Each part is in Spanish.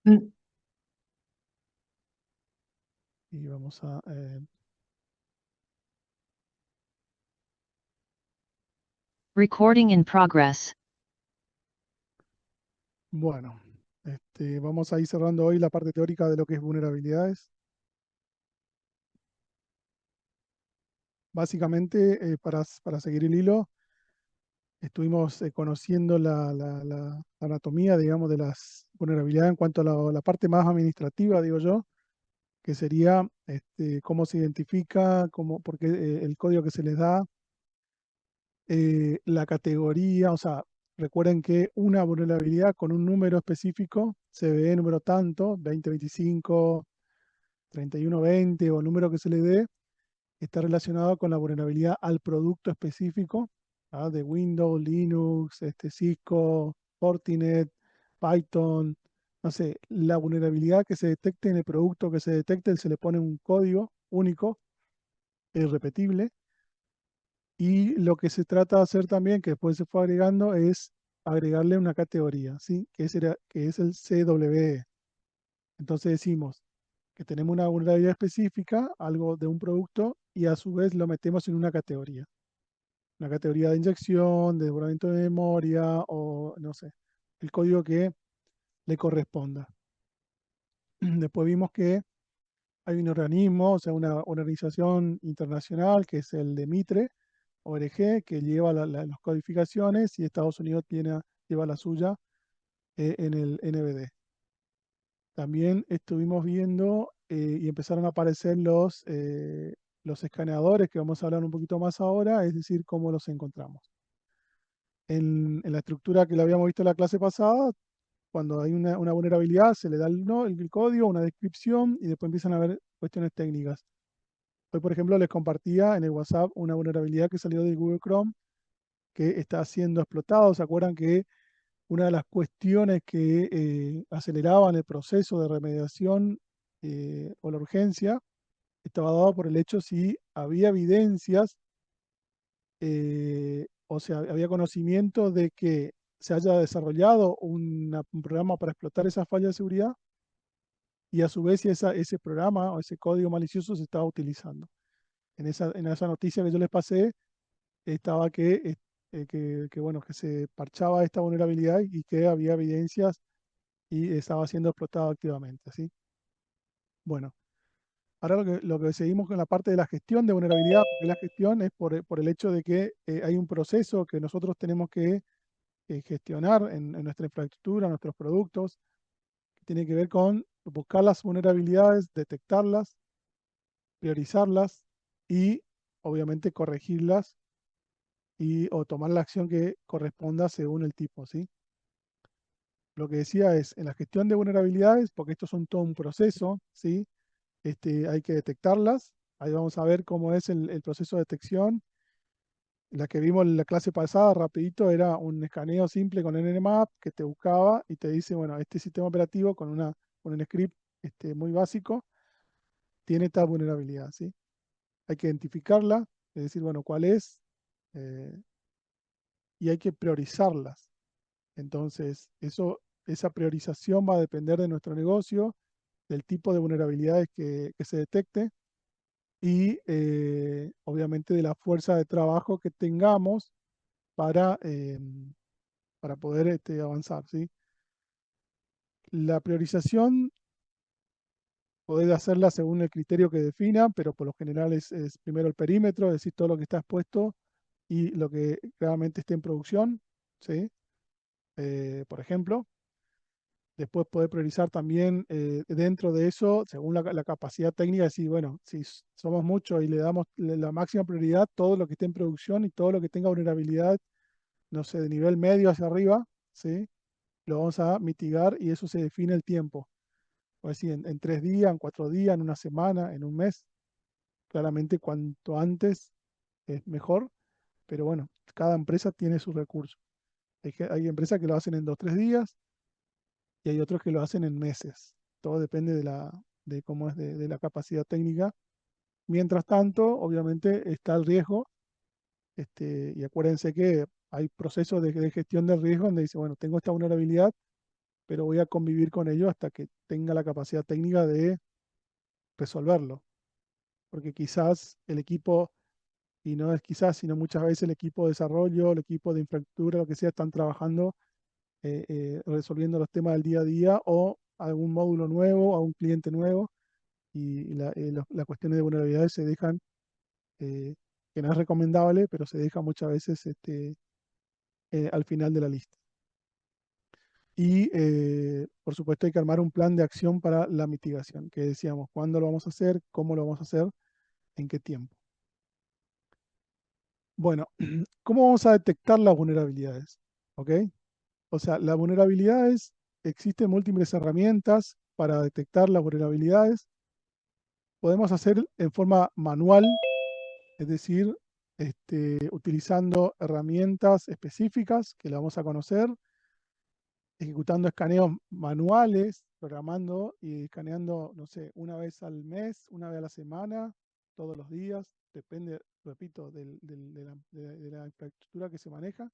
Mm. Y vamos a... Recording in progress. bueno, vamos a ir cerrando hoy la parte teórica de lo que es vulnerabilidades. Básicamente, para seguir el hilo, estuvimos conociendo la anatomía, digamos, de las vulnerabilidades en cuanto a la parte más administrativa, digo yo, que sería cómo se identifica, por qué, el código que se les da, la categoría, o sea, recuerden que una vulnerabilidad con un número específico, CVE número tanto, 2025, 3120 o el número que se le dé, está relacionado con la vulnerabilidad al producto específico, ¿ah? De Windows, Linux, Cisco, Fortinet, Python, no sé, la vulnerabilidad que se detecte en el producto que se detecte, se le pone un código único e irrepetible. Y lo que se trata de hacer también, que después se fue agregando, es agregarle una categoría, ¿sí? Que es el CWE. Entonces decimos que tenemos una vulnerabilidad específica, algo de un producto, y a su vez lo metemos en una categoría. Una categoría de inyección, de desbordamiento de memoria o no sé, el código que le corresponda. Después vimos que hay un organismo, o sea, una organización internacional que es el de Mitre, ORG, que lleva las codificaciones y Estados Unidos lleva la suya en el NBD. También estuvimos viendo y empezaron a aparecer los escaneadores, que vamos a hablar un poquito más ahora, es decir, cómo los encontramos. En la estructura que le habíamos visto en la clase pasada, cuando hay una vulnerabilidad, se le da el código, una descripción y después empiezan a haber cuestiones técnicas. Hoy, por ejemplo, les compartía en el WhatsApp una vulnerabilidad que salió de Google Chrome que está siendo explotado. ¿Se acuerdan que una de las cuestiones que aceleraban el proceso de remediación o la urgencia estaba dado por el hecho si había evidencias, o sea, había conocimiento de que se haya desarrollado un programa para explotar esa falla de seguridad y a su vez si ese programa o ese código malicioso se estaba utilizando. En esa noticia que yo les pasé estaba bueno, que se parchaba esta vulnerabilidad y que había evidencias y estaba siendo explotado activamente, ¿sí? Bueno, ahora lo que seguimos con la parte de la gestión de vulnerabilidad, porque la gestión es por el hecho de que hay un proceso que nosotros tenemos que gestionar en nuestra infraestructura, nuestros productos, que tiene que ver con buscar las vulnerabilidades, detectarlas, priorizarlas y obviamente corregirlas o tomar la acción que corresponda según el tipo, ¿sí? Lo que decía es, en la gestión de vulnerabilidades, porque estos son todo un proceso, ¿sí? Hay que detectarlas. Ahí vamos a ver cómo es el proceso de detección. La que vimos en la clase pasada, rapidito, era un escaneo simple con Nmap que te buscaba y te dice, bueno, este sistema operativo con un script muy básico tiene esta vulnerabilidad, ¿sí? Hay que identificarla, es decir, bueno, cuál es, eh, y hay que priorizarlas. Entonces, esa priorización va a depender de nuestro negocio, del tipo de vulnerabilidades que se detecte y obviamente de la fuerza de trabajo que tengamos para poder avanzar, ¿sí? La priorización podés hacerla según el criterio que defina, pero por lo general es primero el perímetro, es decir, todo lo que está expuesto y lo que realmente esté en producción, ¿sí? Por ejemplo. Después poder priorizar también dentro de eso, según la capacidad técnica, decir, bueno, si somos muchos y le damos la máxima prioridad, todo lo que esté en producción y todo lo que tenga vulnerabilidad, no sé, de nivel medio hacia arriba, ¿sí? Lo vamos a mitigar y eso se define el tiempo. O decir, en 3 días, en 4 días, en una semana, en un mes. Claramente cuanto antes es mejor, pero bueno, cada empresa tiene sus recursos. Hay empresas que lo hacen en 2, 3 días y hay otros que lo hacen en meses. Todo depende de cómo es de la capacidad técnica. Mientras tanto, obviamente está el riesgo, y acuérdense que hay procesos de gestión del riesgo donde dice, bueno, tengo esta vulnerabilidad, pero voy a convivir con ello hasta que tenga la capacidad técnica de resolverlo. Porque quizás el equipo, y no es quizás, sino muchas veces el equipo de desarrollo, el equipo de infraestructura, lo que sea, están trabajando resolviendo los temas del día a día o algún módulo nuevo, a un cliente nuevo, y las cuestiones de vulnerabilidades se dejan, eh, que no es recomendable, pero se deja muchas veces al final de la lista. Y por supuesto hay que armar un plan de acción para la mitigación, que decíamos, cuándo lo vamos a hacer, cómo lo vamos a hacer, en qué tiempo. Bueno, ¿cómo vamos a detectar las vulnerabilidades? ¿Ok? O sea, las vulnerabilidades, existen múltiples herramientas para detectar las vulnerabilidades. Podemos hacer en forma manual, es decir, utilizando herramientas específicas que la vamos a conocer, ejecutando escaneos manuales, programando y escaneando, no sé, una vez al mes, una vez a la semana, todos los días, depende, repito, de la infraestructura que se maneja,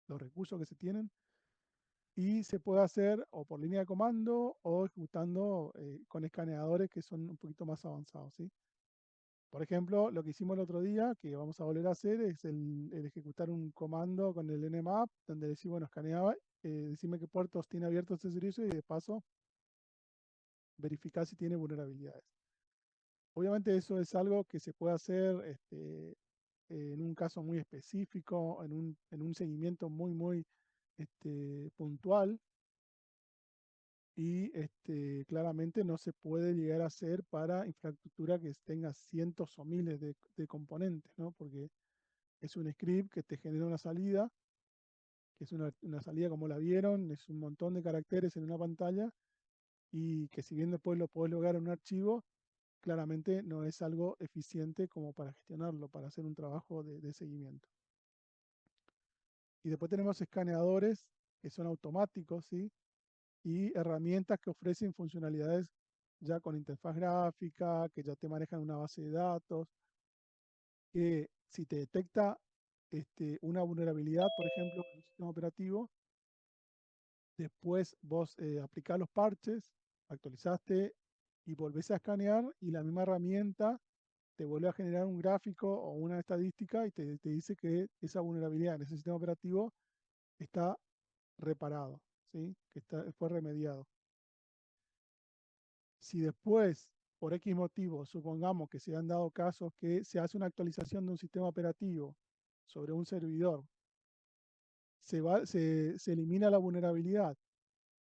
los recursos que se tienen, y se puede hacer o por línea de comando o ejecutando con escaneadores que son un poquito más avanzados, ¿sí? Por ejemplo, lo que hicimos el otro día, que vamos a volver a hacer, es el ejecutar un comando con el nmap, donde decimos, bueno, escaneaba, decime qué puertos tiene abierto este servicio y de paso verificar si tiene vulnerabilidades. Obviamente eso es algo que se puede hacer en un caso muy específico, en un seguimiento muy puntual, y claramente no se puede llegar a hacer para infraestructura que tenga cientos o miles de componentes, ¿no? Porque es un script que te genera una salida, que es una salida como la vieron, es un montón de caracteres en una pantalla, y que si bien después lo podés lograr en un archivo, claramente no es algo eficiente como para gestionarlo, para hacer un trabajo de seguimiento. Y después tenemos escaneadores que son automáticos, ¿sí? Y herramientas que ofrecen funcionalidades ya con interfaz gráfica, que ya te manejan una base de datos, que si te detecta una vulnerabilidad, por ejemplo, en un sistema operativo, después vos aplicás los parches, actualizaste y volvés a escanear, y la misma herramienta te vuelve a generar un gráfico o una estadística y te dice que esa vulnerabilidad en ese sistema operativo está reparado, ¿sí? Que fue remediado. Si después, por X motivo, supongamos que se han dado casos que se hace una actualización de un sistema operativo sobre un servidor, se elimina la vulnerabilidad,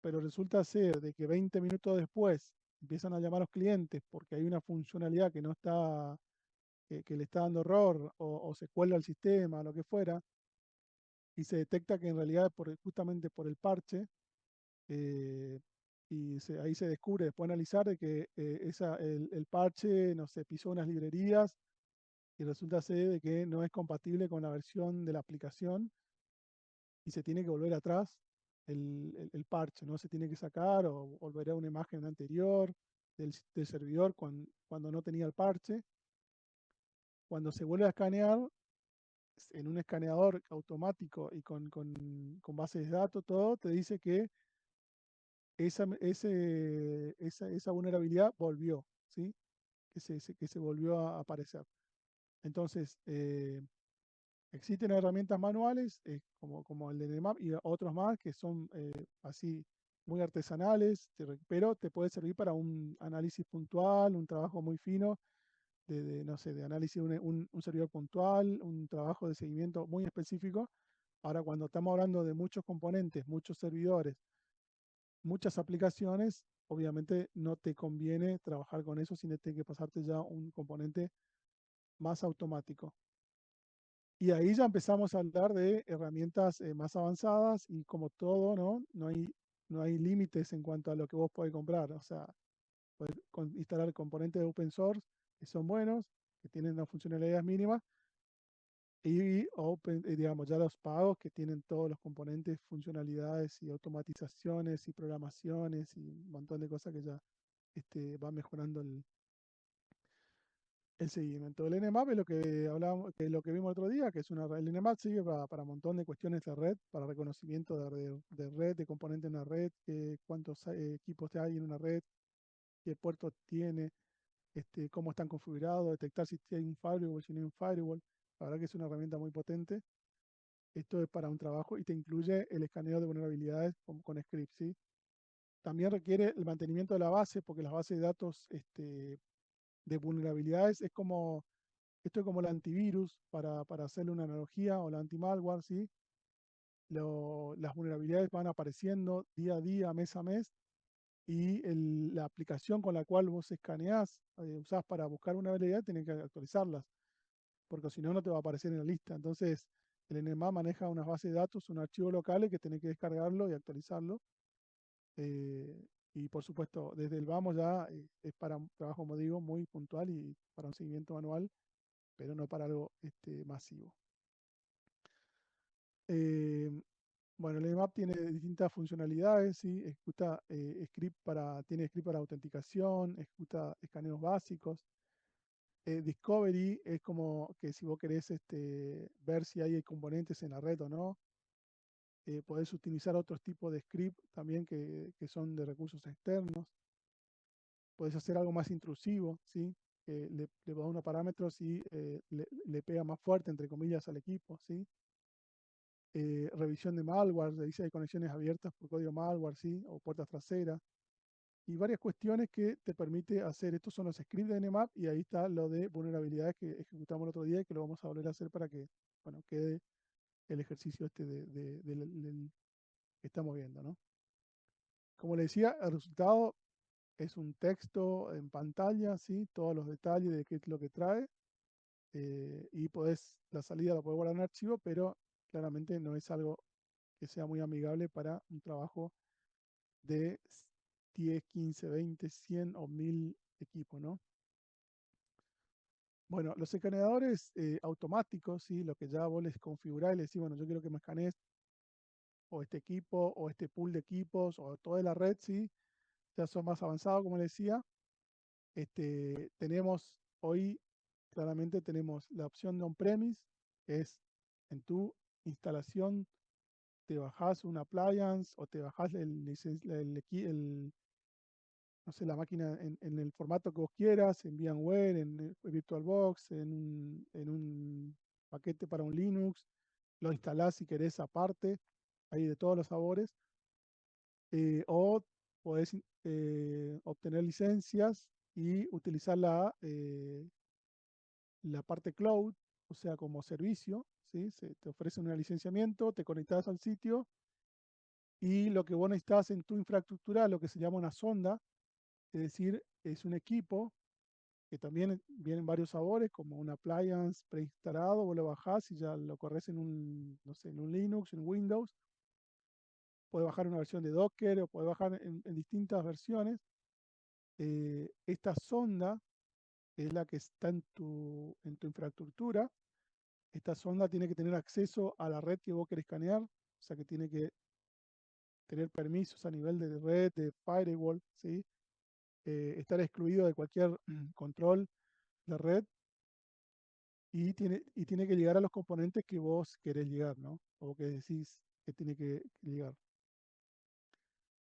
pero resulta ser de que 20 minutos después empiezan a llamar a los clientes porque hay una funcionalidad que no está, que le está dando error, o se cuelga el sistema, lo que fuera, y se detecta que en realidad justamente por el parche, eh, y ahí se descubre, después de analizar, de que el parche, no sé, pisó unas librerías y resulta ser de que no es compatible con la versión de la aplicación, y se tiene que volver atrás el parche, ¿no? Se tiene que sacar o volver a una imagen anterior del servidor cuando no tenía el parche. Cuando se vuelve a escanear, en un escaneador automático y con bases de datos, todo, te dice que esa vulnerabilidad volvió, ¿sí? Que se volvió a aparecer. Entonces, existen herramientas manuales como el de Nmap y otros más que son así muy artesanales, pero te puede servir para un análisis puntual, un trabajo muy fino no sé, de análisis de un servidor puntual, un trabajo de seguimiento muy específico. Ahora, cuando estamos hablando de muchos componentes, muchos servidores, muchas aplicaciones, obviamente no te conviene trabajar con eso, sino tiene que pasarte ya un componente más automático. Y ahí ya empezamos a hablar de herramientas más avanzadas, y como todo, ¿no? No hay límites en cuanto a lo que vos podés comprar. O sea, podés instalar componentes de open source que son buenos, que tienen unas funcionalidades mínimas, y digamos, ya los pagos que tienen todos los componentes, funcionalidades y automatizaciones y programaciones y un montón de cosas que ya va mejorando el seguimiento. El Nmap es lo que hablábamos, que lo que vimos el otro día, que es el Nmap sirve para un montón de cuestiones de red, para reconocimiento de red, de componentes en una red, cuántos equipos hay en una red, qué puertos tiene, cómo están configurados, detectar si hay un firewall, si no hay un firewall. La verdad que es una herramienta muy potente. Esto es para un trabajo y te incluye el escaneo de vulnerabilidades con scripts, ¿sí? También requiere el mantenimiento de la base, porque las bases de datos de vulnerabilidades esto es como el antivirus, para hacerle una analogía, o la anti-malware, ¿sí? Las vulnerabilidades van apareciendo día a día, mes a mes, y la aplicación con la cual vos escaneás, usás para buscar vulnerabilidad, tenés que actualizarlas, porque si no, no te va a aparecer en la lista. Entonces, el NMA maneja unas bases de datos, un archivo local que tenés que descargarlo y actualizarlo. Y por supuesto, desde el vamos ya es para un trabajo, como digo, muy puntual y para un seguimiento manual, pero no para algo masivo. Eh, bueno, el Nmap tiene distintas funcionalidades, ¿sí? Ejecuta tiene script para autenticación, ejecuta escaneos básicos. Discovery es como que si vos querés ver si hay componentes en la red o no. Podés utilizar otros tipos de script también que son de recursos externos. Podés hacer algo más intrusivo, ¿sí? Le das unos parámetros y le pega más fuerte, entre comillas, al equipo, ¿sí? Revisión de malware, le dice hay conexiones abiertas por código malware, ¿sí? O puertas traseras. Y varias cuestiones que te permite hacer. Estos son los scripts de Nmap y ahí está lo de vulnerabilidades que ejecutamos el otro día y que lo vamos a volver a hacer para que, bueno, quede el ejercicio del que estamos viendo, ¿no? Como le decía, el resultado es un texto en pantalla, ¿sí? Todos los detalles de qué es lo que trae. Y la salida la podés guardar en archivo, pero claramente no es algo que sea muy amigable para un trabajo de 10, 15, 20, 100 o 1000 equipos, ¿no? Bueno, los escaneadores automáticos, ¿sí? Lo que ya vos les configurás y les decís, bueno, yo quiero que me escanees o este equipo o este pool de equipos o toda la red, ¿sí? Ya son más avanzados, como les decía. Tenemos hoy, claramente tenemos la opción de on-premise, que es en tu instalación, te bajás un appliance o te bajás no sé, la máquina en el formato que vos quieras, en VMware, en VirtualBox, en un paquete para un Linux, lo instalás si querés aparte, hay de todos los sabores, o podés obtener licencias y utilizar la parte cloud, o sea, como servicio, ¿sí? Te ofrecen un licenciamiento, te conectás al sitio y lo que vos necesitas en tu infraestructura, lo que se llama una sonda, es decir, es un equipo que también vienen varios sabores, como un appliance preinstalado, vos lo bajás y ya lo corres en no sé, en un Linux, en Windows. Puedes bajar una versión de Docker o puedes bajar en distintas versiones. Esta sonda es la que está en tu infraestructura. Esta sonda tiene que tener acceso a la red que vos querés escanear, o sea que tiene que tener permisos a nivel de red, de firewall, ¿sí? Estar excluido de cualquier control de red y tiene que llegar a los componentes que vos querés llegar, ¿no? O que decís que tiene que llegar.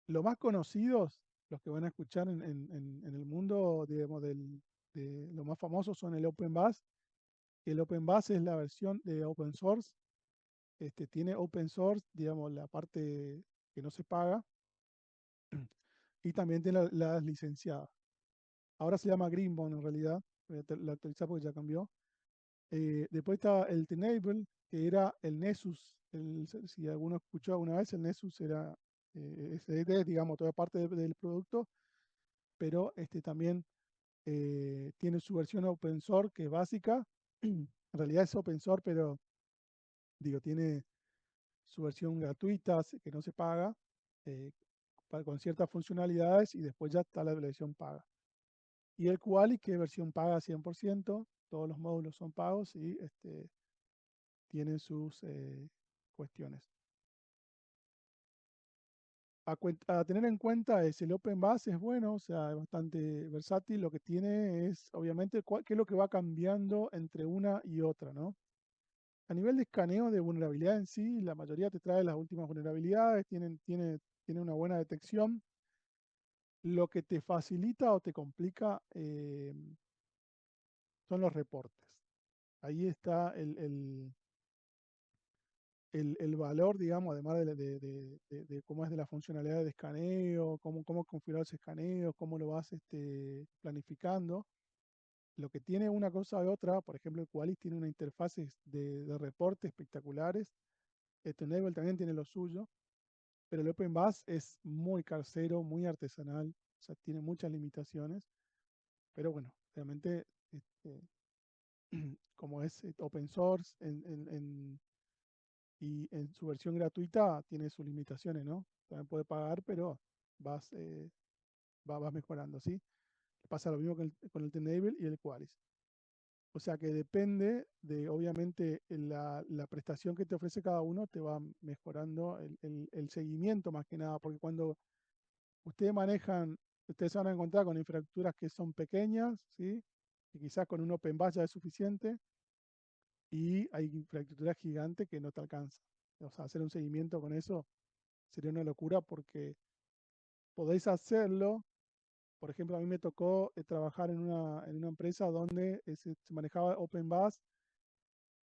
Los más conocidos, los que van a escuchar en el mundo, digamos, de los más famosos son el Open Bus. El Open Bus es la versión de open source. Tiene open source, digamos, la parte que no se paga, y también tiene las licenciadas. Ahora se llama Greenbone en realidad, la actualizar porque ya cambió. Después está el Tenable, que era el Nessus. Si alguno escuchó alguna vez, el Nessus era digamos, toda parte del producto, pero también tiene su versión open source, que es básica. En realidad es open source, pero digo, tiene su versión gratuita, que no se paga, eh, con ciertas funcionalidades, y después ya está la versión paga. Y el Quali, que es versión paga 100%, todos los módulos son pagos y tienen sus cuestiones. A tener en cuenta es el Open Base es bueno, o sea, es bastante versátil. Lo que tiene es, obviamente, qué es lo que va cambiando entre una y otra, ¿no? A nivel de escaneo de vulnerabilidad en sí, la mayoría te trae las últimas vulnerabilidades, tiene una buena detección. Lo que te facilita o te complica son los reportes. Ahí está el valor, digamos, además de cómo es de la funcionalidad de escaneo, cómo configurar ese escaneo, cómo lo vas planificando. Lo que tiene una cosa de otra, por ejemplo, el Qualys tiene una interfaz de reporte espectaculares. Tenable también tiene lo suyo, pero el OpenBus es muy casero, muy artesanal, o sea, tiene muchas limitaciones, pero bueno, realmente como es open source y en su versión gratuita tiene sus limitaciones, ¿no? También puede pagar, pero vas, vas mejorando, ¿sí? Pasa lo mismo con el Tenable y el Qualys. O sea que depende de, obviamente, la prestación que te ofrece cada uno, te va mejorando el seguimiento más que nada, porque cuando ustedes manejan, ustedes se van a encontrar con infraestructuras que son pequeñas, ¿sí? Que quizás con un Open ya es suficiente, y hay infraestructuras gigantes que no te alcanzan. O sea, hacer un seguimiento con eso sería una locura porque podéis hacerlo. Por ejemplo, a mí me tocó trabajar en una empresa donde se manejaba OpenBus,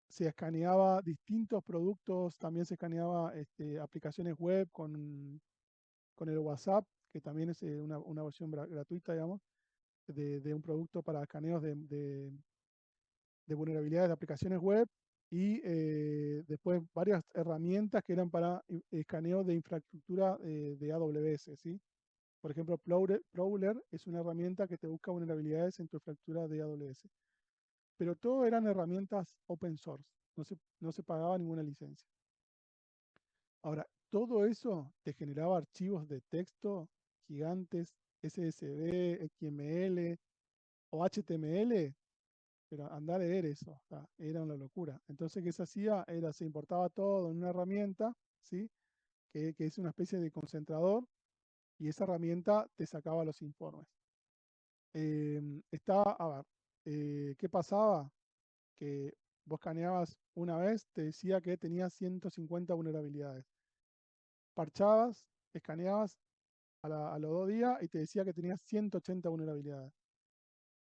se escaneaba distintos productos, también se escaneaba aplicaciones web con el WhatsApp, que también es una versión gratuita, digamos, de un producto para escaneos de vulnerabilidades de aplicaciones web, y después varias herramientas que eran para escaneo de infraestructura de AWS, ¿sí? Por ejemplo, Prowler es una herramienta que te busca vulnerabilidades en tu infraestructura de AWS. Pero todo eran herramientas open source, no se pagaba ninguna licencia. Ahora, todo eso te generaba archivos de texto gigantes, SSD, XML o HTML, pero andar a leer eso, o sea, era una locura. Entonces, ¿qué se hacía? Se importaba todo en una herramienta, ¿sí? Que es una especie de concentrador, y esa herramienta te sacaba los informes. A ver, ¿qué pasaba? Que vos escaneabas una vez, te decía que tenías 150 vulnerabilidades. Parchabas, escaneabas a los 2 días y te decía que tenías 180 vulnerabilidades.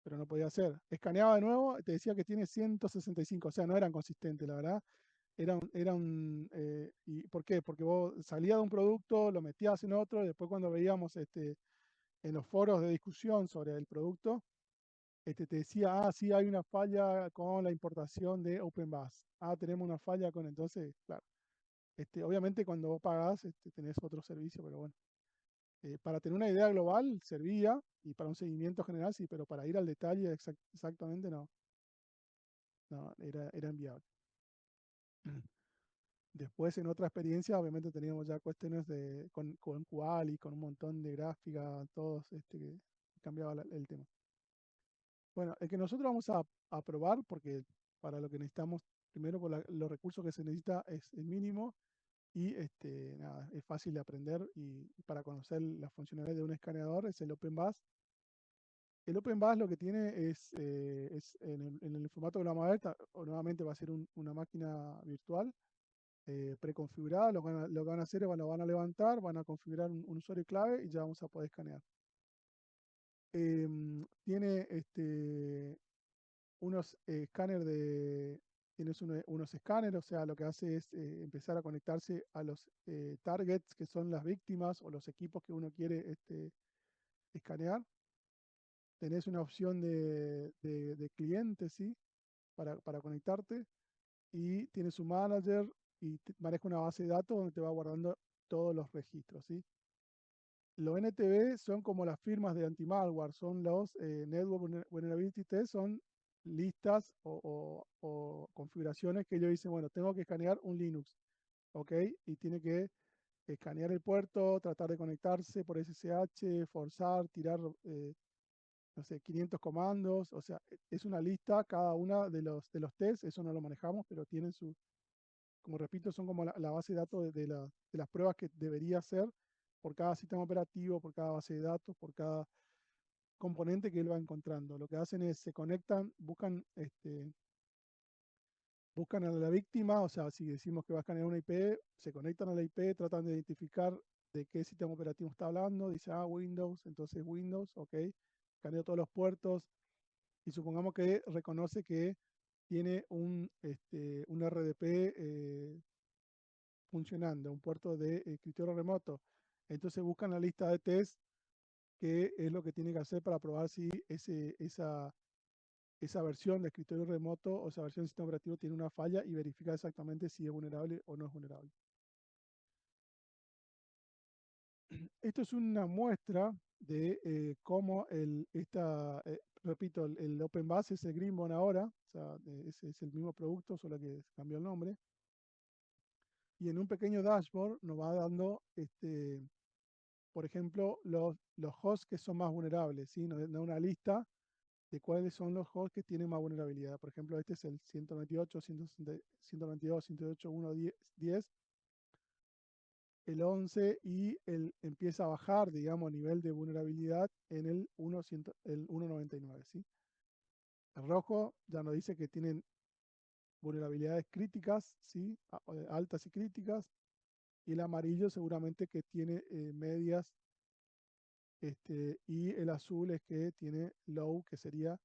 Pero no podía ser. Escaneaba de nuevo y te decía que tiene 165. O sea, no eran consistentes, la verdad. ¿Y por qué? Porque vos salías de un producto, lo metías en otro, y después cuando veíamos en los foros de discusión sobre el producto, te decía, sí, hay una falla con la importación de OpenBus. Tenemos una falla con, entonces, claro. Obviamente cuando vos pagás, tenés otro servicio, pero bueno. Para tener una idea global servía, y para un seguimiento general sí, pero para ir al detalle exactamente no, no, era inviable. Después, en otra experiencia, obviamente teníamos ya cuestiones con Quali, con un montón de gráficas, todos que cambiaba el tema. Bueno, el que nosotros vamos a probar, porque para lo que necesitamos, primero por los recursos que se necesita es el mínimo, y nada, es fácil de aprender, y para conocer las funcionalidades de un escaneador es el OpenBus. El OpenBus lo que tiene es en el formato que lo vamos a ver, o nuevamente va a ser una máquina virtual preconfigurada. Lo que van a hacer es, lo van a levantar, van a configurar un usuario y clave, y ya vamos a poder escanear. Tiene unos escáneres tienes unos escáneres, o sea, lo que hace es empezar a conectarse a los targets, que son las víctimas o los equipos que uno quiere escanear. Tenés una opción de cliente, ¿sí? Para conectarte, y tienes un manager, y maneja una base de datos donde te va guardando todos los registros, ¿sí? Los NTB son como las firmas de anti-malware, son los Network Vulnerability Test, son listas o configuraciones que ellos dicen, bueno, tengo que escanear un Linux, ¿ok? Y tiene que escanear el puerto, tratar de conectarse por SSH, forzar, tirar, no sé, 500 comandos. O sea, es una lista cada una de los tests. Eso no lo manejamos, pero tienen como repito, son como la base de datos de las pruebas que debería hacer por cada sistema operativo, por cada base de datos, por cada componente que él va encontrando. Lo que hacen es se conectan, buscan a la víctima, o sea, si decimos que va a escanear una IP, se conectan a la IP, tratan de identificar de qué sistema operativo está hablando, dice, Windows, entonces Windows, ok, escaneo todos los puertos y supongamos que reconoce que tiene un RDP funcionando, un puerto de escritorio remoto. Entonces buscan la lista de test, que es lo que tiene que hacer para probar si esa versión de escritorio remoto o esa versión del sistema operativo tiene una falla y verificar exactamente si es vulnerable o no es vulnerable. Esto es una muestra de cómo repito, el OpenBus es el Greenbone ahora, o sea, es el mismo producto, solo que cambió el nombre. Y en un pequeño dashboard nos va dando, por ejemplo, los hosts que son más vulnerables, ¿sí? Nos da una lista de cuáles son los hosts que tienen más vulnerabilidad. Por ejemplo, este es el 198, 192, 108, 1, 10, el 11 y empieza a bajar, digamos, nivel de vulnerabilidad en el 199, ¿sí? El rojo ya nos dice que tienen vulnerabilidades críticas, ¿sí? Altas y críticas. Y el amarillo seguramente que tiene medias, y el azul es que tiene low, que sería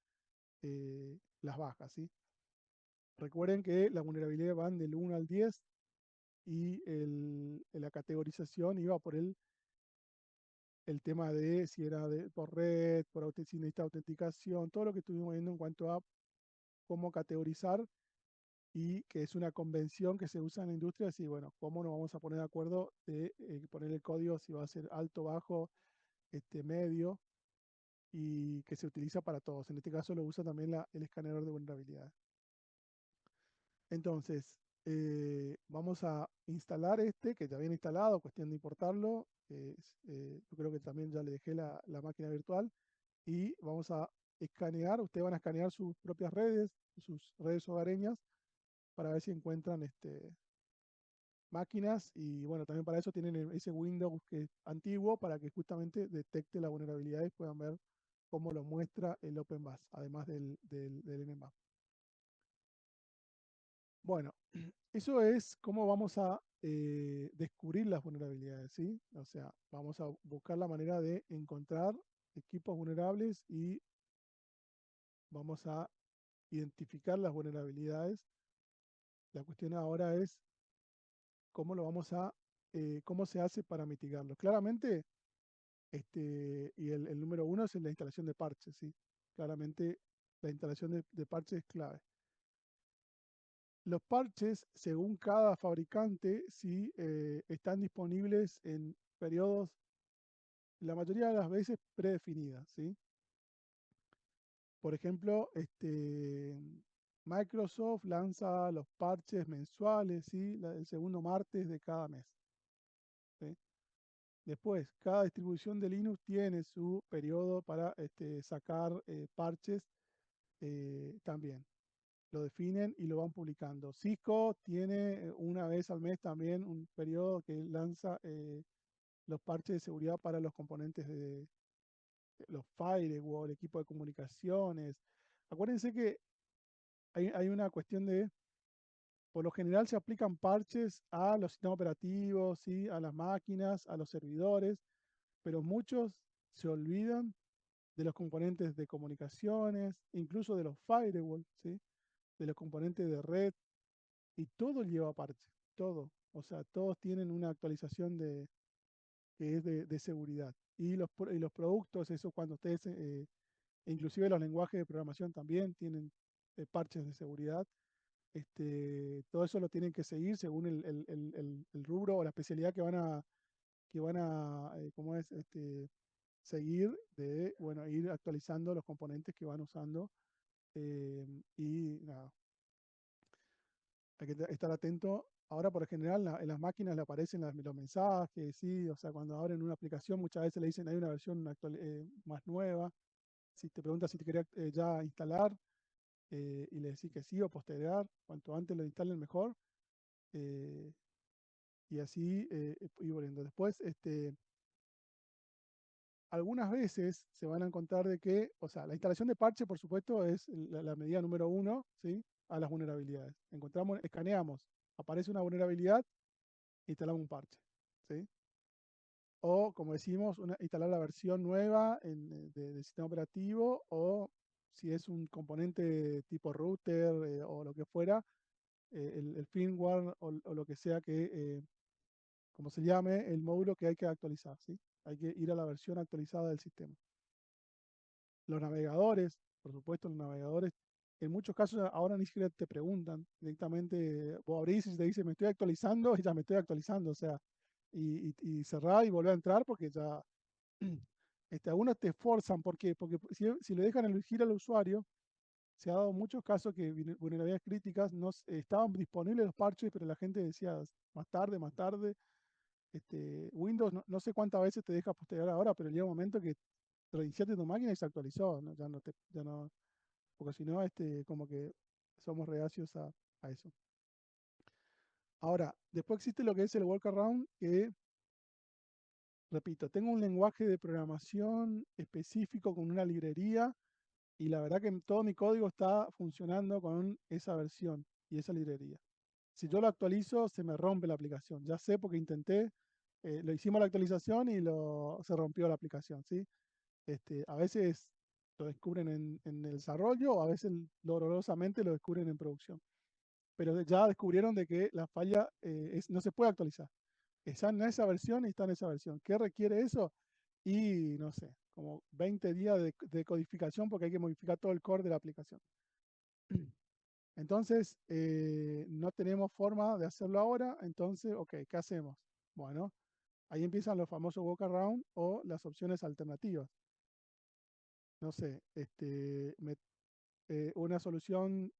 las bajas, ¿sí? Recuerden que las vulnerabilidades van del 1 al 10 y la categorización iba por el tema de si era por red, si necesita autenticación, todo lo que estuvimos viendo en cuanto a cómo categorizar, y que es una convención que se usa en la industria, así, bueno, cómo nos vamos a poner de acuerdo de poner el código si va a ser alto, bajo, medio, y que se utiliza para todos. En este caso lo usa también el escaneador de vulnerabilidades. Entonces, vamos a instalar que ya viene instalado, cuestión de importarlo. Yo creo que también ya le dejé la máquina virtual. Y vamos a escanear, ustedes van a escanear sus propias redes, sus redes hogareñas, para ver si encuentran máquinas. Y bueno, también para eso tienen ese Windows que es antiguo, para que justamente detecte la vulnerabilidad y puedan ver cómo lo muestra el OpenBus, además del Nmap. Bueno, eso es cómo vamos a descubrir las vulnerabilidades, ¿sí? O sea, vamos a buscar la manera de encontrar equipos vulnerables y vamos a identificar las vulnerabilidades. La cuestión ahora es cómo cómo se hace para mitigarlo. Claramente, y el número uno es la instalación de parches, ¿sí? Claramente la instalación de parches es clave. Los parches, según cada fabricante, sí están disponibles en periodos, la mayoría de las veces predefinidas, ¿sí? Por ejemplo, Microsoft lanza los parches mensuales, ¿sí? El segundo martes de cada mes, ¿sí? Después, cada distribución de Linux tiene su periodo para sacar parches también. Lo definen y lo van publicando. Cisco tiene una vez al mes también un periodo que lanza los parches de seguridad para los componentes de los firewall, equipo de comunicaciones. Acuérdense que hay una cuestión por lo general se aplican parches a los sistemas operativos, ¿sí? A las máquinas, a los servidores, pero muchos se olvidan de los componentes de comunicaciones, incluso de los firewall, ¿sí? De los componentes de red, y todo lleva parche, todo. O sea, todos tienen una actualización que es de seguridad. Y los productos, eso cuando ustedes, inclusive los lenguajes de programación también tienen parches de seguridad. Todo eso lo tienen que seguir según el rubro o la especialidad que van a ¿cómo es? Seguir de, bueno, ir actualizando los componentes que van usando. Y nada, hay que estar atento. Ahora, por lo general, en las máquinas le aparecen los mensajes, ¿sí? O sea, cuando abren una aplicación, muchas veces le dicen hay una versión más nueva. Si te preguntas si te quería ya instalar, y le decís que sí o postergar, cuanto antes lo instalen mejor. eh, y así ir volviendo. Después, algunas veces se van a encontrar de que, o sea, la instalación de parche, por supuesto, es la medida número uno, ¿sí? A las vulnerabilidades. Encontramos, escaneamos, aparece una vulnerabilidad, instalamos un parche, ¿sí? O, como decimos, instalar la versión nueva del sistema operativo, o si es un componente tipo router o lo que fuera, el firmware o lo que sea que, como se llame, el módulo que hay que actualizar, ¿sí? Hay que ir a la versión actualizada del sistema. Los navegadores, por supuesto, los navegadores, en muchos casos ahora ni siquiera te preguntan directamente, vos abrís y te dice, me estoy actualizando, y ya me estoy actualizando, o sea, y cerrar y volver a entrar porque ya, algunos te forzan, ¿por qué? Porque si le dejan elegir al usuario, se ha dado muchos casos que vulnerabilidades críticas no estaban disponibles los parches, pero la gente decía más tarde. Windows no sé cuántas veces te deja postergar ahora, pero llega un momento que reiniciaste tu máquina y se actualizó, ¿no? Ya no, porque si no, como que somos reacios a eso. Ahora, después existe lo que es el workaround, que, repito, tengo un lenguaje de programación específico con una librería y la verdad que todo mi código está funcionando con esa versión y esa librería. Si yo lo actualizo, se me rompe la aplicación. Ya sé porque intenté, lo hicimos la actualización y se rompió la aplicación, ¿sí? A veces lo descubren en el desarrollo o a veces dolorosamente lo descubren en producción. Pero ya descubrieron de que la falla no se puede actualizar. Está en esa versión y está en esa versión. ¿Qué requiere eso? Y no sé, como 20 días de codificación porque hay que modificar todo el core de la aplicación. Entonces, no tenemos forma de hacerlo ahora. Entonces, ok, ¿qué hacemos? Bueno, ahí empiezan los famosos workaround o las opciones alternativas. No sé, una solución,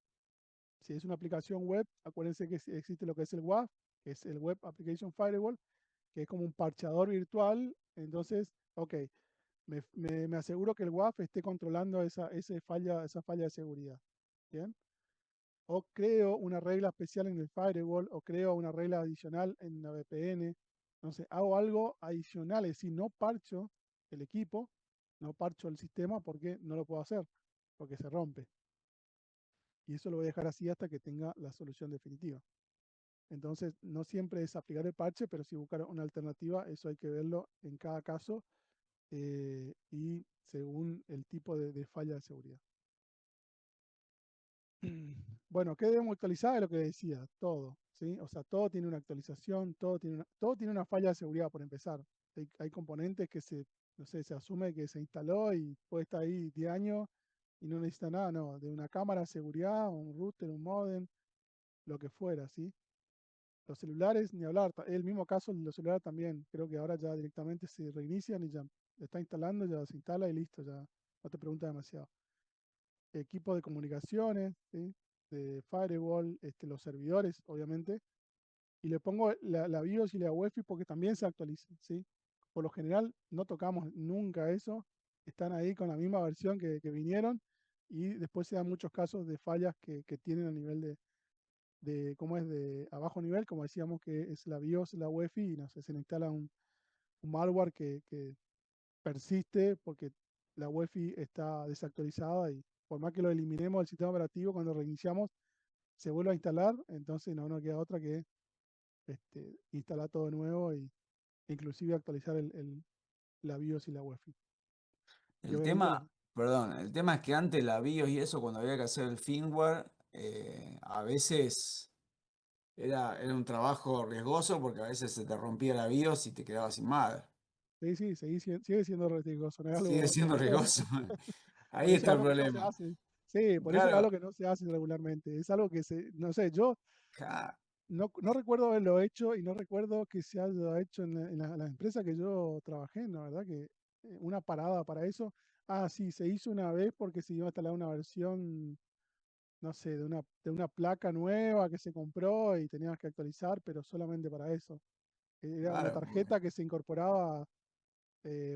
si es una aplicación web, acuérdense que existe lo que es el WAF, que es el Web Application Firewall, que es como un parchador virtual. Entonces, ok, me aseguro que el WAF esté controlando esa falla de seguridad. ¿Bien? O creo una regla especial en el firewall, o creo una regla adicional en la VPN. No sé, hago algo adicional, es decir, no parcho el equipo, no parcho el sistema porque no lo puedo hacer, porque se rompe. Y eso lo voy a dejar así hasta que tenga la solución definitiva. Entonces, no siempre es aplicar el parche, pero si buscar una alternativa, eso hay que verlo en cada caso y según el tipo de falla de seguridad. Bueno, ¿qué debemos actualizar? Es lo que decía, todo, ¿sí? O sea, todo tiene una actualización, todo tiene una falla de seguridad por empezar. Hay componentes que no sé, se asume que se instaló y puede estar ahí 10 años y no necesita nada, no, de una cámara de seguridad, un router, un modem, lo que fuera, ¿sí? Los celulares, ni hablar, el mismo caso de los celulares también, creo que ahora ya directamente se reinician y ya está instalando, ya se instala y listo, ya no te pregunta demasiado. Equipo de comunicaciones, ¿sí? De firewall, los servidores, obviamente, y le pongo la BIOS y la UEFI porque también se actualizan, ¿sí? Por lo general no tocamos nunca eso, están ahí con la misma versión que vinieron y después se dan muchos casos de fallas que tienen a nivel ¿cómo es? De a bajo nivel, como decíamos que es la BIOS, la UEFI y no sé, se le instala un malware que persiste porque la UEFI está desactualizada y por más que lo eliminemos del sistema operativo, cuando reiniciamos se vuelve a instalar, entonces no nos queda otra que instalar todo de nuevo y inclusive actualizar la BIOS y la UEFI. Y El obviamente tema, perdón, el tema es que antes la BIOS y eso, cuando había que hacer el firmware, a veces era un trabajo riesgoso porque a veces se te rompía la BIOS y te quedabas sin madre. sí, sí, sigue siendo riesgoso, no es Sigue algo, siendo riesgoso. por Ahí eso es está el algo que no se problema. hace. Sí, por eso es algo Claro, que no se hace regularmente. Es algo que no sé, yo ca- no recuerdo haberlo hecho y no recuerdo que se haya hecho en las empresas que yo trabajé, la verdad que una parada para eso. Ah, sí, se hizo una vez porque se iba a instalar una versión, no sé, de una placa nueva que se compró y tenías que actualizar, pero solamente para eso. Era una claro, porque, tarjeta que se incorporaba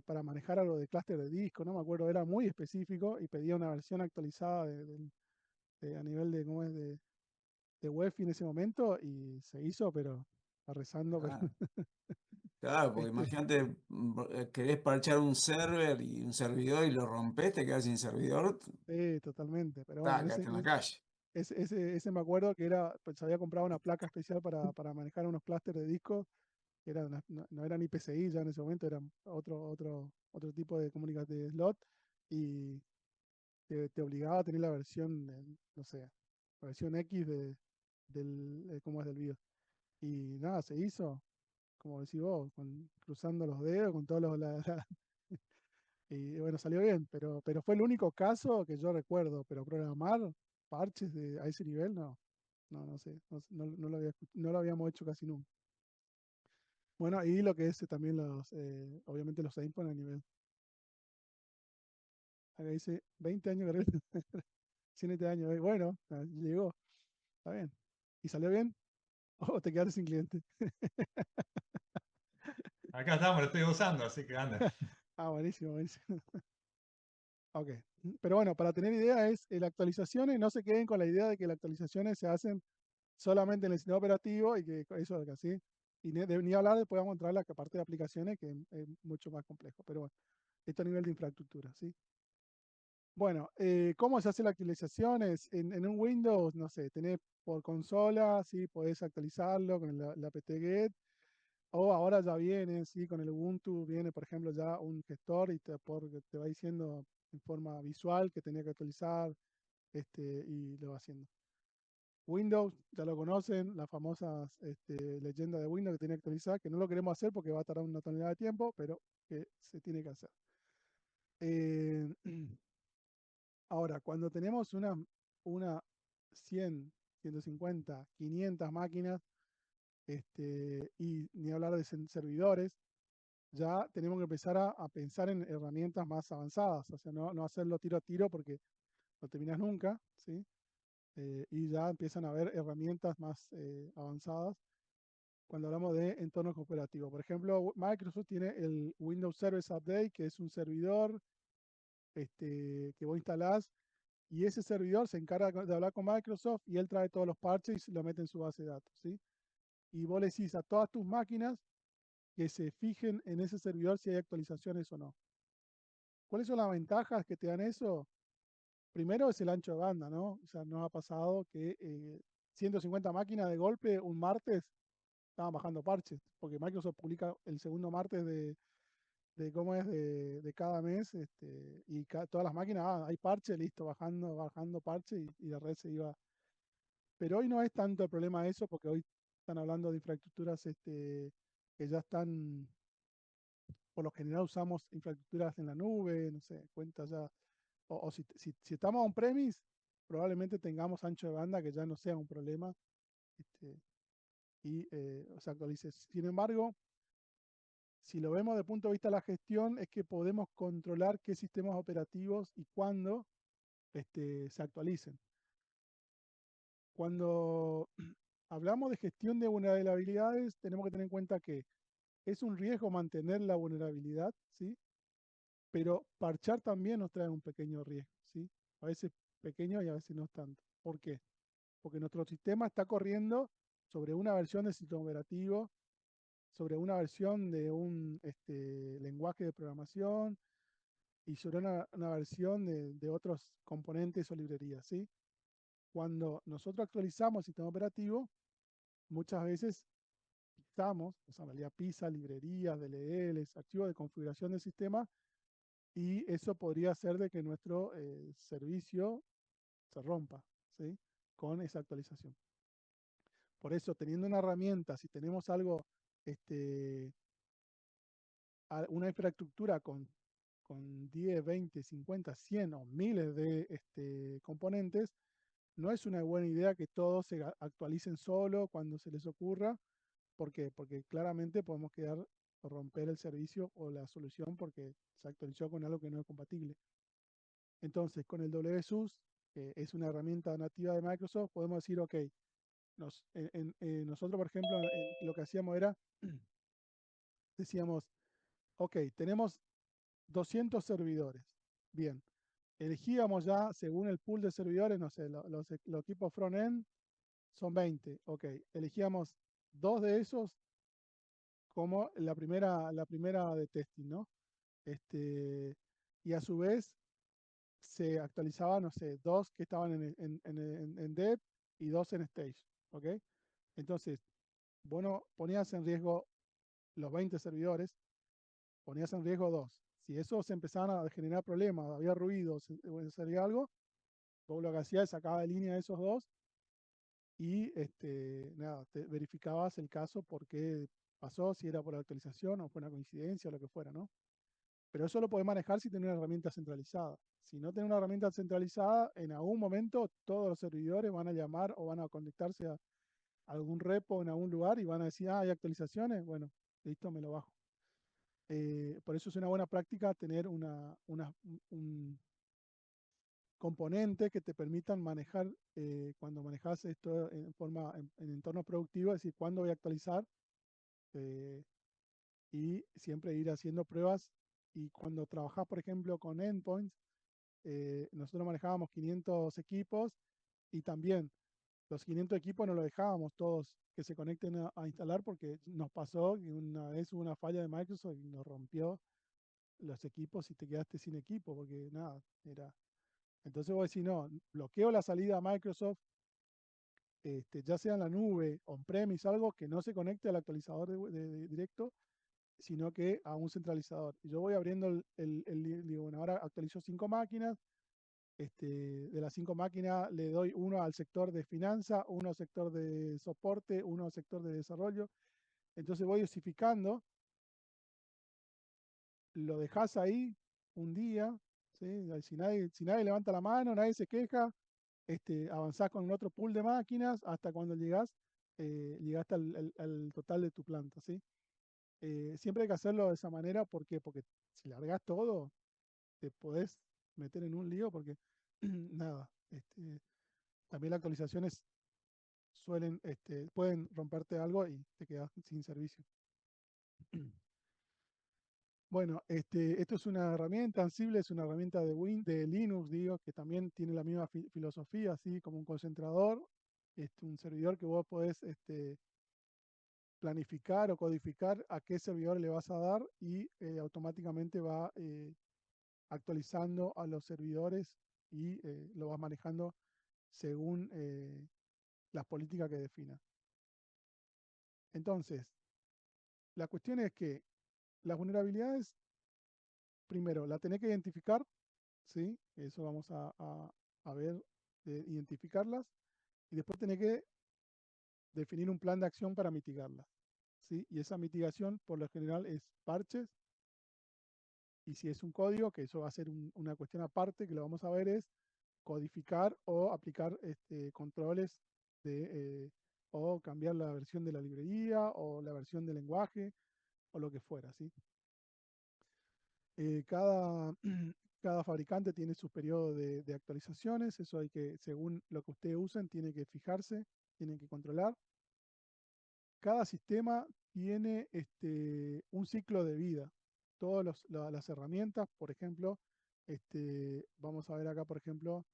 para manejar algo de clúster de disco, no me acuerdo, era muy específico y pedía una versión actualizada a nivel de, ¿cómo es? De UEFI en ese momento y se hizo, pero rezando, pero claro. Claro, porque Este, imagínate, querés parchar un server y un servidor y lo rompes, te quedas sin servidor, sí, totalmente. Pero bueno, quedaste en la calle. ese me acuerdo que era, pues había comprado una placa especial para manejar unos clústeres de discos, que eran no eran ni PCI ya en ese momento, eran otro tipo de comunicación de slot, y te obligaba a tener la versión, no sé, la versión X cómo es del BIOS. Y nada, se hizo, como decís vos, cruzando los dedos, con todos y bueno, salió bien, pero fue el único caso que yo recuerdo, pero programar parches a ese nivel, no sé, no lo habíamos hecho casi nunca. Bueno, y lo que es también obviamente los endpoints a nivel. Acá dice 20 años de 7 años, bueno, llegó, está bien. ¿Y salió bien? ¿O te quedaste sin cliente? Acá estamos, lo estoy usando, así que anda. Ah, buenísimo, buenísimo. Ok, pero bueno, para tener idea las actualizaciones, no se queden con la idea de que las actualizaciones se hacen solamente en el sistema operativo y que eso es así. Y ni hablar, después vamos a entrar a la parte de aplicaciones, que es mucho más complejo. Pero bueno, esto a nivel de infraestructura, ¿sí? Bueno, ¿cómo se hace la actualización? En un Windows, no sé, tenés por consola, ¿sí? Podés actualizarlo con la apt-get, o ahora ya viene, ¿sí? Con el Ubuntu viene, por ejemplo, ya un gestor y te va diciendo en forma visual que tenía que actualizar, y lo va haciendo. Windows, ya lo conocen, las famosas leyendas de Windows que tiene que actualizar, que no lo queremos hacer porque va a tardar una tonelada de tiempo, pero que se tiene que hacer. Eh, Ahora, cuando tenemos una 100, 150, 500 máquinas, y ni hablar de servidores, ya tenemos que empezar a pensar en herramientas más avanzadas, o sea, no hacerlo tiro a tiro porque no terminas nunca, ¿sí? Y ya empiezan a haber herramientas más avanzadas cuando hablamos de entornos cooperativos. Por ejemplo, Microsoft tiene el Windows Service Update, que es un servidor que vos instalás, y ese servidor se encarga de hablar con Microsoft y él trae todos los parches y lo mete en su base de datos, ¿sí? Y vos le decís a todas tus máquinas que se fijen en ese servidor si hay actualizaciones o no. ¿Cuáles son las ventajas que te dan eso? Primero es el ancho de banda, ¿no? O sea, nos ha pasado que 150 máquinas de golpe un martes estaban bajando parches, porque Microsoft publica el segundo martes de cada mes, y todas las máquinas, hay parche, listo, bajando parche, y la red se iba. Pero hoy no es tanto el problema de eso, porque hoy están hablando de infraestructuras que ya están, por lo general usamos infraestructuras en la nube, no sé, cuentas ya, o si estamos on-premise, probablemente tengamos ancho de banda que ya no sea un problema, y se actualice. Sin embargo, si lo vemos desde el punto de vista de la gestión, es que podemos controlar qué sistemas operativos y cuándo se actualicen. Cuando hablamos de gestión de vulnerabilidades, tenemos que tener en cuenta que es un riesgo mantener la vulnerabilidad, ¿sí? Pero parchar también nos trae un pequeño riesgo, ¿sí? A veces pequeño y a veces no tanto. ¿Por qué? Porque nuestro sistema está corriendo sobre una versión del sistema operativo, sobre una versión de un lenguaje de programación y sobre una versión de otros componentes o librerías, ¿sí? Cuando nosotros actualizamos el sistema operativo, muchas veces pisamos, o sea, en realidad pisa librerías, DLLs, archivos de configuración del sistema, y eso podría hacer de que nuestro servicio se rompa, ¿sí? Con esa actualización. Por eso, teniendo una herramienta, si tenemos algo, una infraestructura con 10, 20, 50, 100 o miles de componentes, no es una buena idea que todos se actualicen solo cuando se les ocurra. ¿Por qué? Porque claramente podemos quedar o romper el servicio o la solución porque se actualizó con algo que no es compatible. Entonces, con el WSUS, que es una herramienta nativa de Microsoft, podemos decir, ok, nosotros, por ejemplo, lo que hacíamos era, decíamos, ok, tenemos 200 servidores. Bien, elegíamos ya según el pool de servidores, no sé, los equipos front-end son 20. Ok, elegíamos dos de esos como la primera de testing, ¿no? Y a su vez se actualizaban, no sé, 2 que estaban en dev y 2 en stage, ¿ok? Entonces, vos no ponías en riesgo los 20 servidores, ponías en riesgo 2. Si esos empezaban a generar problemas, había ruido, o salía algo, vos lo que hacías es sacaba de línea esos 2 y nada, te verificabas el caso por qué pasó, si era por la actualización o fue una coincidencia o lo que fuera, ¿no? Pero eso lo podés manejar si tenés una herramienta centralizada. Si no tenés una herramienta centralizada, en algún momento todos los servidores van a llamar o van a conectarse a algún repo en algún lugar y van a decir, ah, hay actualizaciones, bueno, listo, me lo bajo. Por eso es una buena práctica tener un componente que te permitan manejar, cuando manejas esto en entorno productivo, es decir, cuándo voy a actualizar, eh, y siempre ir haciendo pruebas. Y cuando trabajas, por ejemplo, con endpoints, nosotros manejábamos 500 equipos y también los 500 equipos no los dejábamos todos que se conecten a instalar porque nos pasó que una vez hubo una falla de Microsoft y nos rompió los equipos y te quedaste sin equipo porque nada, era... Entonces vos decís, no, bloqueo la salida a Microsoft, ya sea en la nube, on-premise, algo que no se conecte al actualizador de directo, sino que a un centralizador. Y yo voy abriendo digo, bueno, ahora actualizo 5 máquinas, de las 5 máquinas le doy uno al sector de finanzas, uno al sector de soporte, uno al sector de desarrollo. Entonces voy dosificando, lo dejas ahí un día, ¿sí? Si nadie levanta la mano, nadie se queja, avanzás con otro pool de máquinas hasta cuando llegaste al total de tu planta, ¿sí? Siempre hay que hacerlo de esa manera, ¿por qué? Porque si largas todo, te podés meter en un lío porque nada, también las actualizaciones pueden romperte algo y te quedas sin servicio. Bueno, esto es una herramienta Ansible, es una herramienta de Linux, digo, que también tiene la misma filosofía, así como un concentrador, un servidor que vos podés planificar o codificar a qué servidor le vas a dar y automáticamente va actualizando a los servidores y lo vas manejando según las políticas que defina. Entonces, la cuestión es que las vulnerabilidades, primero, la tenés que identificar, ¿sí? Eso vamos a ver, de identificarlas, y después tenés que definir un plan de acción para mitigarlas, ¿sí? Y esa mitigación, por lo general, es parches, y si es un código, que eso va a ser una cuestión aparte, que lo vamos a ver, es codificar o aplicar controles o cambiar la versión de la librería o la versión del lenguaje o lo que fuera, ¿sí? Cada, cada fabricante tiene su periodo de actualizaciones, eso hay que, según lo que ustedes usen, tiene que fijarse, tienen que controlar. Cada sistema tiene un ciclo de vida. Todas las herramientas, por ejemplo, vamos a ver acá, por ejemplo,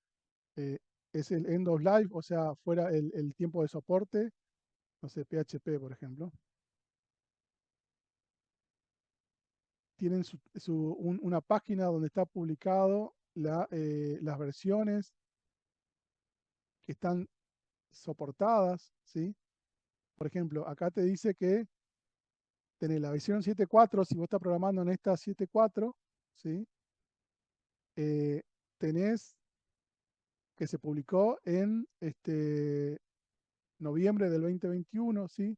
es el end of life, o sea, fuera el tiempo de soporte, no sé, PHP, por ejemplo. Tienen una página donde está publicado las versiones que están soportadas, ¿sí? Por ejemplo, acá te dice que tenés la versión 7.4, si vos estás programando en esta 7.4, ¿sí? Tenés que se publicó en noviembre del 2021, ¿sí?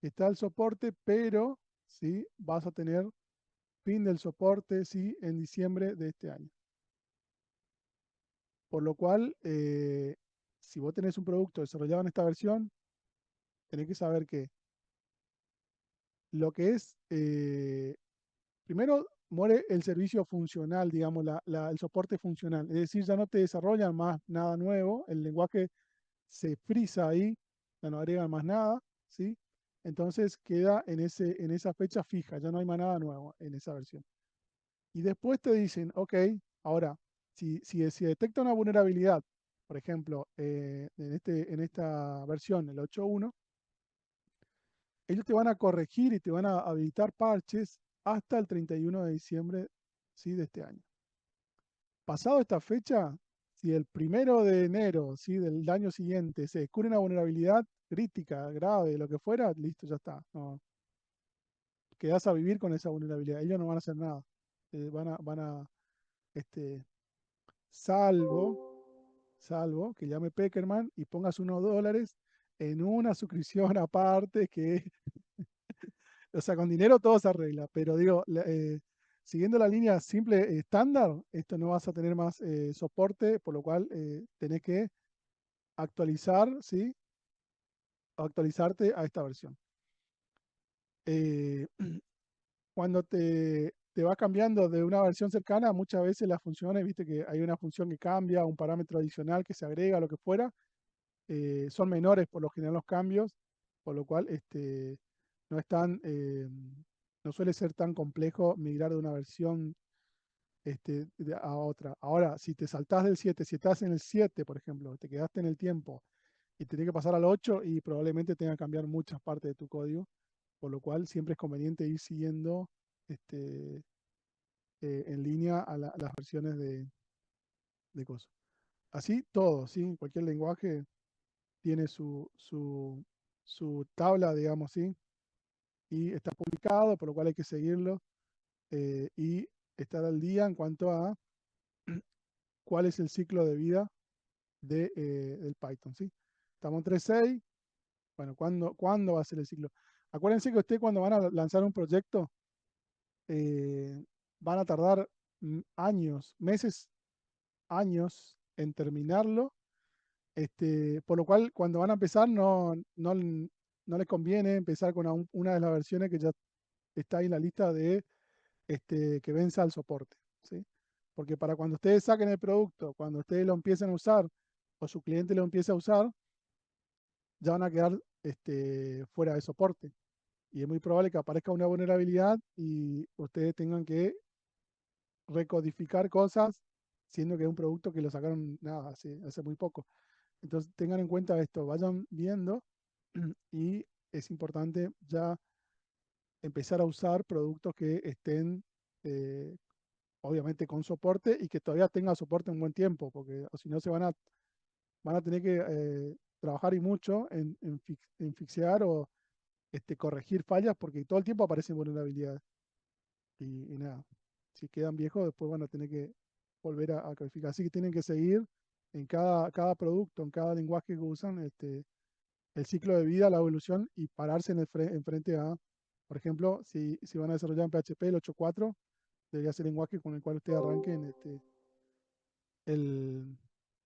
Está el soporte, pero ¿sí? Vas a tener fin del soporte, ¿sí? En diciembre de este año. Por lo cual, si vos tenés un producto desarrollado en esta versión, tenés que saber que lo que es, primero muere el servicio funcional, digamos, el soporte funcional. Es decir, ya no te desarrollan más nada nuevo, el lenguaje se frisa ahí, ya no agregan más nada, ¿sí? Entonces queda en esa fecha fija, ya no hay más nada nuevo en esa versión. Y después te dicen, ok, ahora, si detecta una vulnerabilidad, por ejemplo, en esta versión, el 8.1, ellos te van a corregir y te van a habilitar parches hasta el 31 de diciembre, ¿sí? De este año. Pasado esta fecha, si el 1 de enero, ¿sí? Del año siguiente se descubre una vulnerabilidad crítica, grave, lo que fuera, listo, ya está. No, quedás a vivir con esa vulnerabilidad. Ellos no van a hacer nada. Este, salvo que llame Peckerman y pongas unos dólares en una suscripción aparte que, o sea, con dinero todo se arregla, pero digo, siguiendo la línea simple estándar, esto no vas a tener más soporte, por lo cual tenés que actualizar, ¿sí? Actualizarte a esta versión. Eh, cuando te vas cambiando de una versión cercana, muchas veces las funciones, viste que hay una función que cambia, un parámetro adicional que se agrega, lo que fuera, son menores por lo general los cambios, por lo cual no es no suele ser tan complejo migrar de una versión a otra. Ahora, si te saltás del 7, si estás en el 7, por ejemplo, te quedaste en el tiempo y tenés que pasar al 8 y probablemente tenga que cambiar muchas partes de tu código, por lo cual siempre es conveniente ir siguiendo en línea a las versiones de cosas. Así todo, ¿sí? Cualquier lenguaje tiene su tabla, digamos, ¿sí? Y está publicado, por lo cual hay que seguirlo y estar al día en cuanto a cuál es el ciclo de vida del Python, ¿sí? Estamos en 3.6, bueno, ¿cuándo va a ser el ciclo? Acuérdense que ustedes cuando van a lanzar un proyecto van a tardar años, meses, años en terminarlo, por lo cual cuando van a empezar no les conviene empezar con una de las versiones que ya está ahí en la lista de que venza el soporte, ¿sí? Porque para cuando ustedes saquen el producto, cuando ustedes lo empiecen a usar o su cliente lo empiece a usar, ya van a quedar fuera de soporte. Y es muy probable que aparezca una vulnerabilidad y ustedes tengan que recodificar cosas, siendo que es un producto que lo sacaron nada, hace muy poco. Entonces tengan en cuenta esto, vayan viendo y es importante ya empezar a usar productos que estén obviamente con soporte y que todavía tengan soporte un buen tiempo, porque o si no van a tener que trabajar y mucho en fixear o corregir fallas porque todo el tiempo aparecen vulnerabilidades. Y nada, si quedan viejos después van a tener que volver a codificar. Así que tienen que seguir en cada producto, en cada lenguaje que usan, el ciclo de vida, la evolución y pararse en frente a, por ejemplo, si van a desarrollar en PHP el 8.4, debería ser el lenguaje con el cual ustedes arranquen el,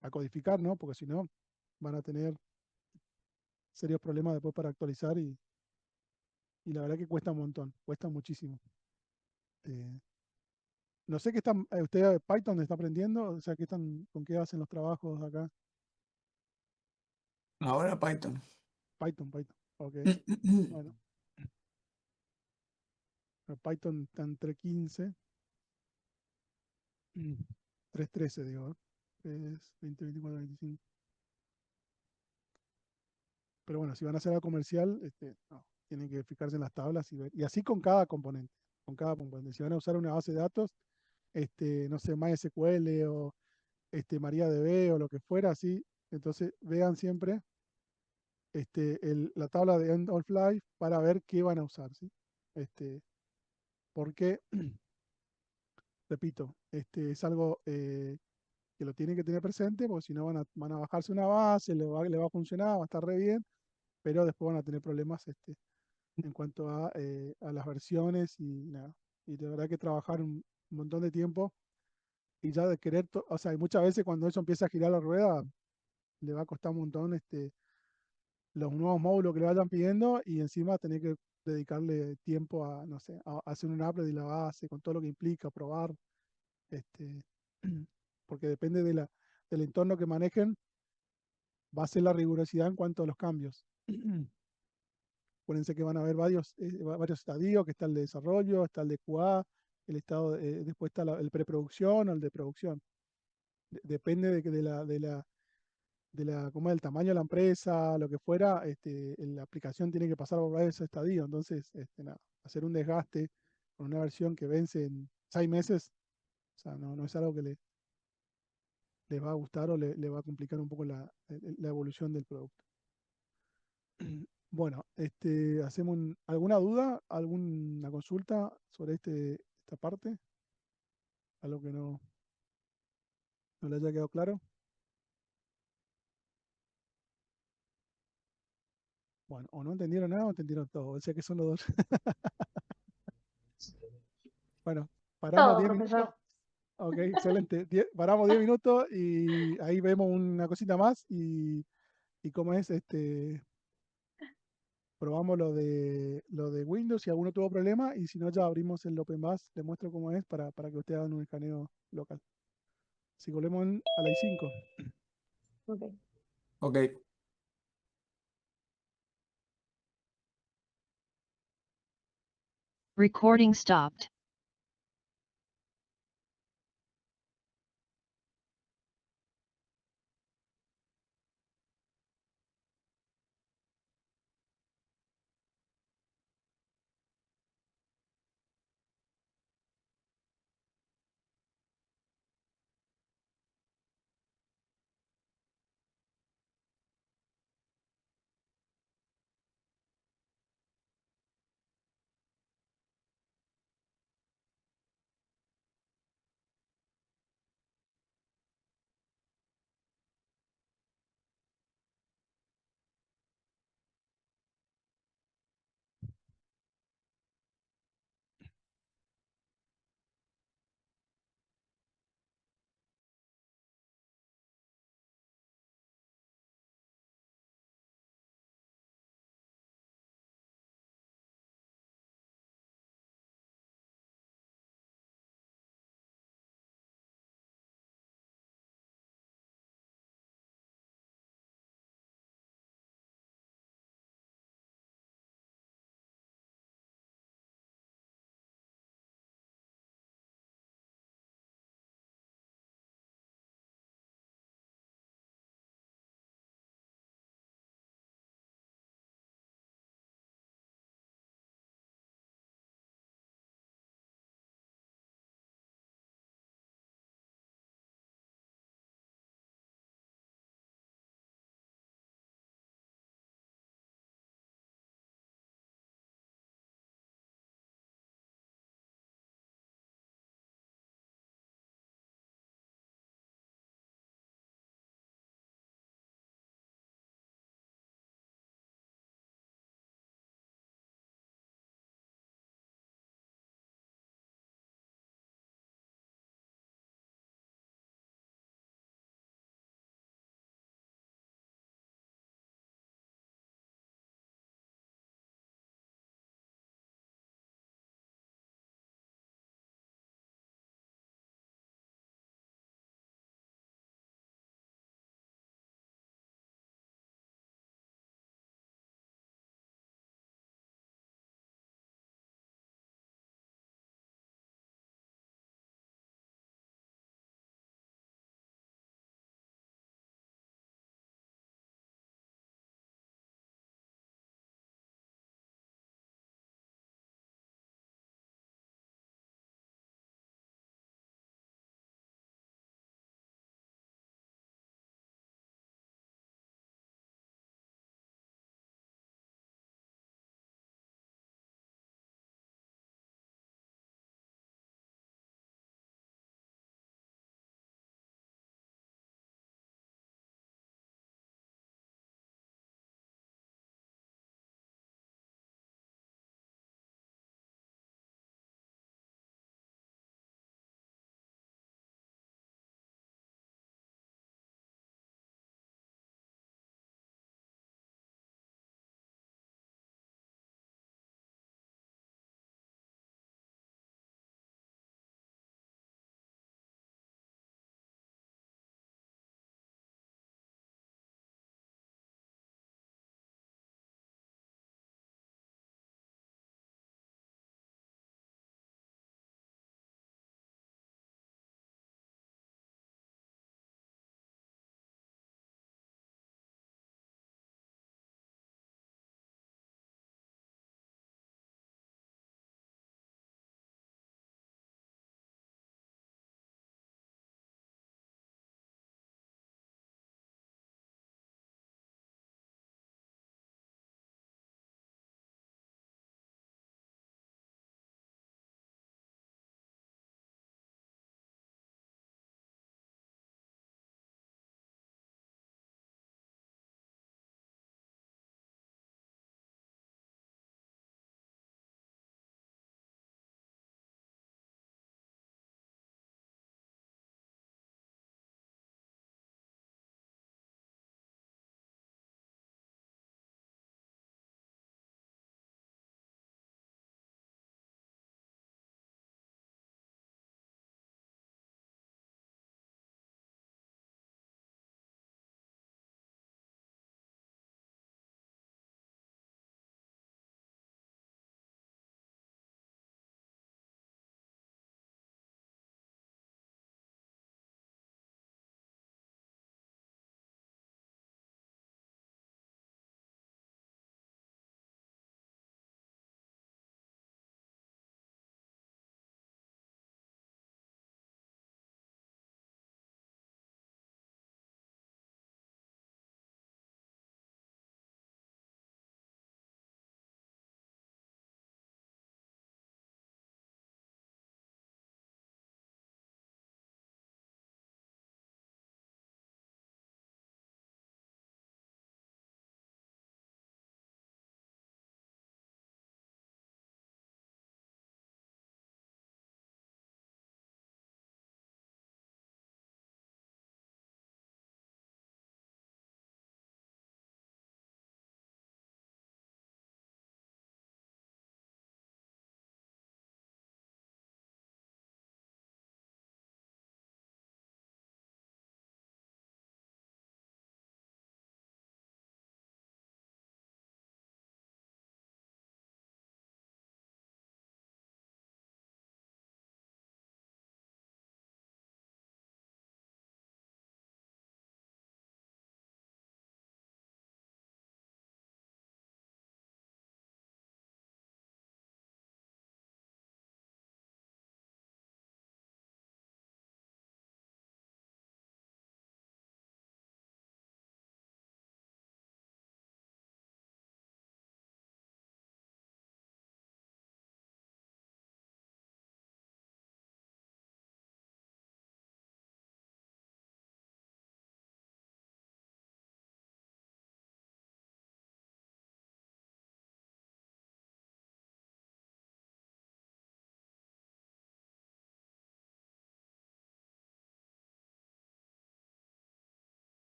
a codificar, ¿no? Porque si no, van a tener serios problemas después para actualizar y la verdad que cuesta un montón, cuesta muchísimo. No sé qué están, usted Python está aprendiendo, o sea, con qué hacen los trabajos acá. Ahora Python. Python, ok. Bueno, Python está entre 15, 3.13 digo, 3, 20, 24, 25. Pero bueno, si van a hacer algo comercial, no, tienen que fijarse en las tablas y ver. Y así con cada componente, con cada componente. Si van a usar una base de datos, no sé, MySQL o MariaDB o lo que fuera, así, entonces vean siempre la tabla de End of Life para ver qué van a usar, ¿sí? Porque, repito, es algo que lo tienen que tener presente, porque si no van a bajarse una base, le va a funcionar, va a estar re bien, pero después van a tener problemas en cuanto a las versiones y nada. Y de verdad que trabajar un montón de tiempo y ya de querer, o sea, y muchas veces cuando eso empieza a girar la rueda, le va a costar un montón los nuevos módulos que le vayan pidiendo y encima tener que dedicarle tiempo a, no sé, a hacer un upgrade de la base con todo lo que implica, probar, este, porque depende del entorno que manejen, va a ser la rigurosidad en cuanto a los cambios. Acuérdense que van a haber varios estadios, que está el de desarrollo, está el de QA, después está el preproducción o el de producción. Depende de la como del tamaño de la empresa, lo que fuera, la aplicación tiene que pasar por varios estadios. Entonces, nada, hacer un desgaste con una versión que vence en 6 meses, o sea, no es algo que les va a gustar o le va a complicar un poco la evolución del producto. Bueno, hacemos ¿alguna duda, alguna consulta sobre esta parte? ¿Algo que no le haya quedado claro? Bueno, o no entendieron nada o entendieron todo, o sea que son los dos. Bueno, paramos Todo, 10 minutos. profesor. Ok, excelente. Paramos 10 minutos y ahí vemos una cosita más y cómo es, probamos lo de Windows si alguno tuvo problema y si no ya abrimos el OpenBus, les muestro cómo es para que ustedes hagan un escaneo local. Si volvemos a la I5. Ok. Ok. Recording stopped.